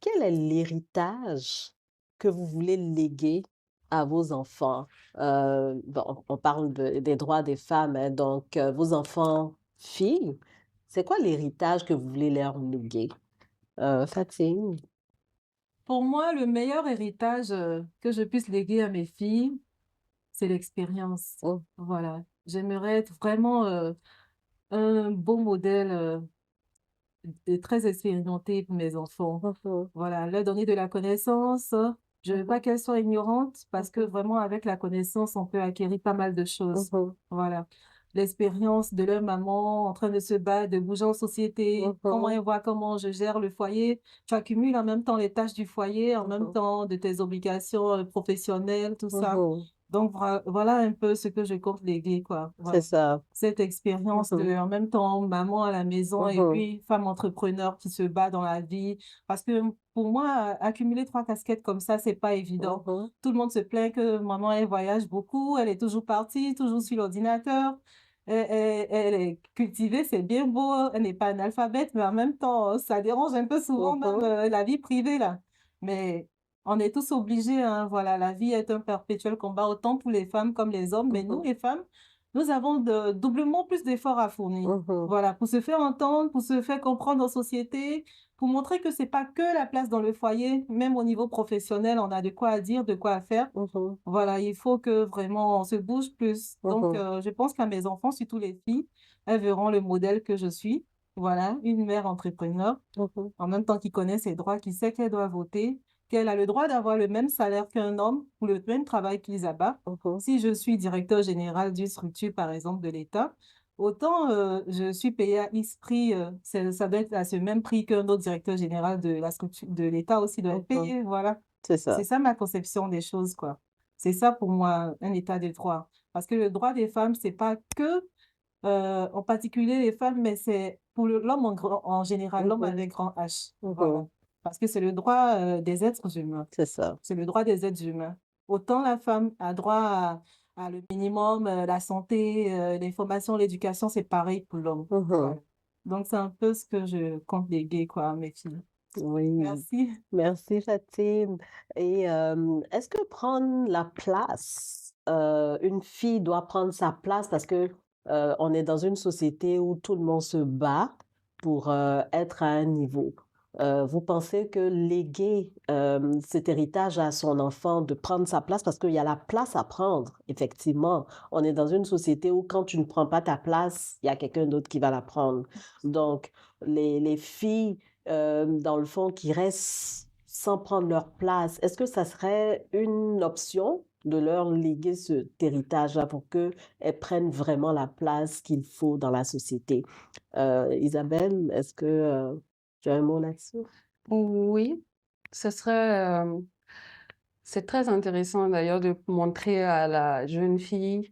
quel est l'héritage que vous voulez léguer à vos enfants? Bon, on parle des droits des femmes, hein, donc vos enfants filles, c'est quoi l'héritage que vous voulez leur léguer? Fatine? Pour moi, le meilleur héritage, que je puisse léguer à mes filles, c'est l'expérience. Oh, Voilà. J'aimerais être vraiment, un beau modèle, et très expérimenté pour mes enfants. mhm, Voilà, leur donner de la connaissance. Je veux pas mhm, qu'elles soient ignorantes parce que mhm, vraiment avec la connaissance, on peut acquérir pas mal de choses. mhm, Voilà. L'expérience de leur maman en train de se battre, de bouger en société, comment mhm, elle voit comment je gère le foyer. Tu accumules en même temps les tâches du foyer, en même mhm, temps de tes obligations professionnelles, tout ça. mhm. Donc voilà un peu ce que je compte léguer, quoi. C'est Voilà. ça. Cette expérience Mhm, de, en même temps, maman à la maison et mhm, puis femme entrepreneur qui se bat dans la vie. Parce que pour moi, accumuler trois casquettes comme ça, c'est pas évident. mhm, Tout le monde se plaint que maman, elle voyage beaucoup, elle est toujours partie, toujours sur l'ordinateur. Elle est cultivée, c'est bien beau, elle n'est pas analphabète, mais en même temps, ça dérange un peu souvent même mhm, la vie privée, là. Mais on est tous obligés, hein, voilà, la vie est un perpétuel combat, autant pour les femmes comme les hommes, mais nous, mhm, les femmes, nous avons doublement plus d'efforts à fournir. mhm, Voilà, pour se faire entendre, pour se faire comprendre en société, pour montrer que c'est pas que la place dans le foyer, même au niveau professionnel, on a de quoi à dire, de quoi à faire. mhm, Voilà, il faut que vraiment on se bouge plus. Donc, mhm, je pense qu'à mes enfants, surtout les filles, elles verront le modèle que je suis. Voilà, une mère entrepreneur, mhm, en même temps qui connaît ses droits, qui sait qu'elle doit voter, qu'elle a le droit d'avoir le même salaire qu'un homme pour le même travail qu'ils abattent. mhm, Si je suis directeur général d'une structure, par exemple, de l'État, autant je suis payé à X prix, ça doit être à ce même prix qu'un autre directeur général de la structure de l'État aussi doit être mhm. payé. Voilà. C'est C'est ça. ça ma conception des choses, quoi. C'est ça pour moi, un état de droit. Parce que le droit des femmes, c'est pas que en particulier les femmes, mais c'est pour l'homme en général, l'homme Mhm, avec grand H. Voilà. mhm. Parce que c'est le droit des êtres humains. C'est ça. C'est le droit des êtres humains. Autant la femme a droit à le minimum, la santé, l'information, l'éducation, c'est pareil pour l'homme. Mhm. Voilà. Donc, c'est un peu ce que je compte léguer, quoi, à mes filles. Oui, Merci. merci Fatim. Et est-ce que prendre la place, une fille doit prendre sa place parce que on est dans une société où tout le monde se bat pour être à un niveau. Vous pensez que léguer cet héritage à son enfant, de prendre sa place, parce qu'il y a la place à prendre, effectivement. On est dans une société où quand tu ne prends pas ta place, il y a quelqu'un d'autre qui va la prendre. Donc, les filles dans le fond, qui restent sans prendre leur place. Est-ce que ça serait une option de leur léguer cet héritage-là pour qu'elles prennent vraiment la place qu'il faut dans la société? Isabelle, est-ce que tu as un mot là-dessus? Oui, ce serait, c'est très intéressant d'ailleurs de montrer à la jeune fille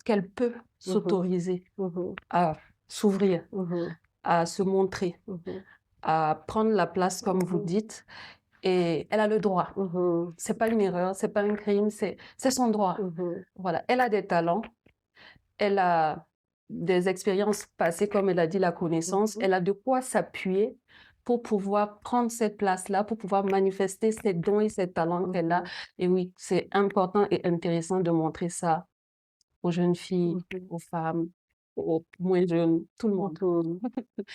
qu'elle peut Mhm, s'autoriser mhm, à s'ouvrir, mhm, à se montrer, mhm, à prendre la place comme vous mhm, dites, et elle a le droit. mhm, C'est pas une erreur, c'est pas un crime, c'est son droit. mhm, Voilà, elle a des talents, elle a des expériences passées, comme elle a dit, la connaissance, mhm, elle a de quoi s'appuyer pour pouvoir prendre cette place-là, pour pouvoir manifester ses dons et ses talents qu'elle a. mhm, Et oui, c'est important et intéressant de montrer ça aux jeunes filles, mhm, aux femmes, aux moins jeunes, tout le monde. mhm.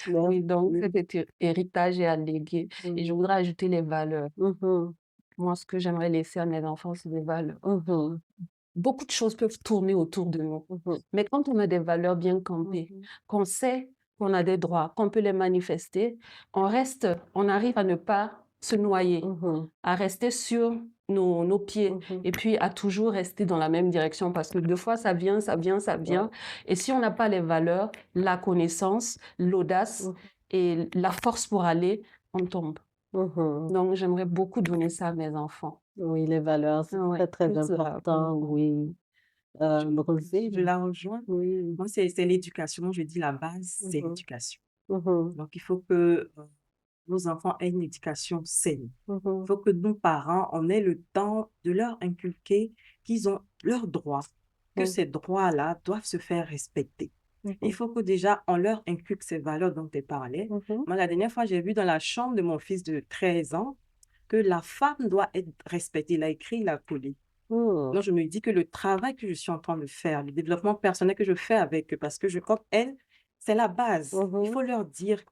Oui, donc Merci. cet héritage est à léguer. Et je Mhm, voudrais ajouter les valeurs. mhm, Moi, ce que j'aimerais laisser à mes enfants, c'est des valeurs. mhm, Beaucoup de choses peuvent tourner autour de nous. mhm, Mais quand on a des valeurs bien campées, mhm, qu'on sait qu'on a des droits, qu'on peut les manifester, on arrive à ne pas se noyer, mhm, à rester sur nos pieds mhm. et puis à toujours rester dans la même direction parce que deux fois ça vient, ça vient, ça vient. Ouais. Et si on n'a pas les valeurs, la connaissance, l'audace Mhm, et la force pour aller, on tombe. mhm. Donc j'aimerais beaucoup donner ça à mes enfants. Oui, les valeurs, c'est Ouais, très, très plus important, oui. Rosée, Je la rejoins. oui. Moi, c'est l'éducation. Je dis la base, c'est Mhm, l'éducation. mhm, Donc, il faut que nos enfants aient une éducation saine. Il mhm, faut que nos parents, on ait le temps de leur inculquer qu'ils ont leurs droits, que mhm, ces droits-là doivent se faire respecter. Il faut que déjà, on leur inculque ces valeurs dont tu parlais. Mhm. Moi, la dernière fois, j'ai vu dans la chambre de mon fils de 13 ans que la femme doit être respectée. Il a écrit, il a collé. Hmm. Donc, je me dis que le travail que je suis en train de faire, le développement personnel que je fais avec eux, parce que comme elle, c'est la base. Il Mhm. faut leur dire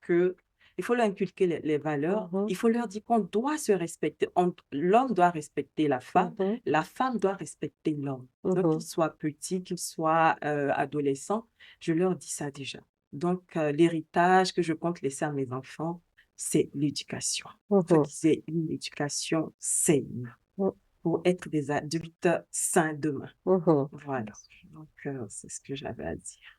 il faut leur inculquer les valeurs. Mhm. Il faut leur dire qu'on doit se respecter. L'homme doit respecter Mhm. la femme doit respecter l'homme. Donc, Mhm. qu'il soit petit, qu'il soit adolescent, je leur dis ça déjà. Donc, l'héritage que je compte laisser à mes enfants, c'est l'éducation. Il faut Mhm. qu'ils aient une éducation saine pour être des adultes sains demain. Mhm. Voilà. Donc, c'est ce que j'avais à dire.